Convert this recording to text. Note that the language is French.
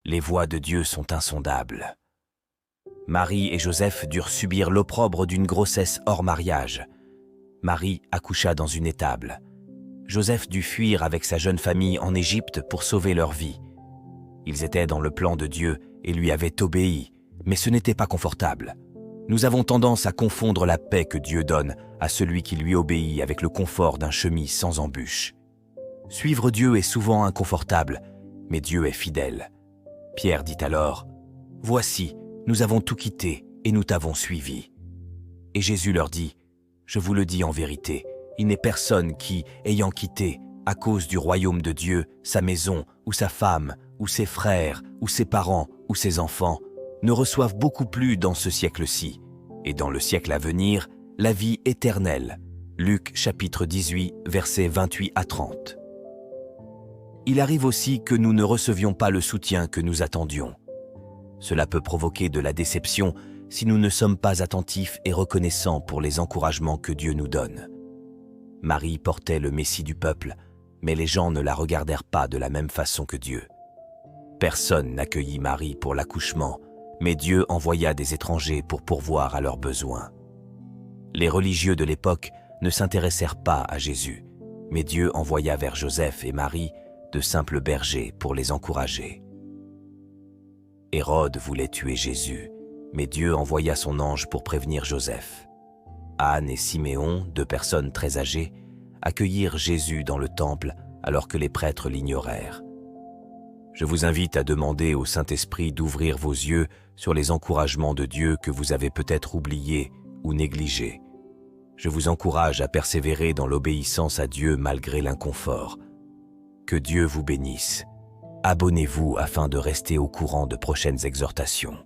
Les voies de Dieu sont insondables. Marie et Joseph durent subir l'opprobre d'une grossesse hors mariage. Marie accoucha dans une étable. Joseph dut fuir avec sa jeune famille en Égypte pour sauver leur vie. Ils étaient dans le plan de Dieu et lui avaient obéi, mais ce n'était pas confortable. Nous avons tendance à confondre la paix que Dieu donne à celui qui lui obéit avec le confort d'un chemin sans embûches. Suivre Dieu est souvent inconfortable, mais Dieu est fidèle. Pierre dit alors, « Voici, nous avons tout quitté et nous t'avons suivi. » Et Jésus leur dit, « Je vous le dis en vérité, il n'est personne qui, ayant quitté, à cause du royaume de Dieu, sa maison, ou sa femme, ou ses frères, ou ses parents, ou ses enfants, ne reçoive beaucoup plus dans ce siècle-ci, et dans le siècle à venir, la vie éternelle. » Luc chapitre 18, versets 28 à 30. Il arrive aussi que nous ne recevions pas le soutien que nous attendions. Cela peut provoquer de la déception si nous ne sommes pas attentifs et reconnaissants pour les encouragements que Dieu nous donne. Marie portait le Messie du peuple, mais les gens ne la regardèrent pas de la même façon que Dieu. Personne n'accueillit Marie pour l'accouchement, mais Dieu envoya des étrangers pour pourvoir à leurs besoins. Les religieux de l'époque ne s'intéressèrent pas à Jésus, mais Dieu envoya vers Joseph et Marie de simples bergers pour les encourager. Hérode voulait tuer Jésus, mais Dieu envoya son ange pour prévenir Joseph. Anne et Siméon, deux personnes très âgées, accueillirent Jésus dans le temple alors que les prêtres l'ignorèrent. Je vous invite à demander au Saint-Esprit d'ouvrir vos yeux sur les encouragements de Dieu que vous avez peut-être oubliés ou négligés. Je vous encourage à persévérer dans l'obéissance à Dieu malgré l'inconfort. Que Dieu vous bénisse. Abonnez-vous afin de rester au courant de prochaines exhortations.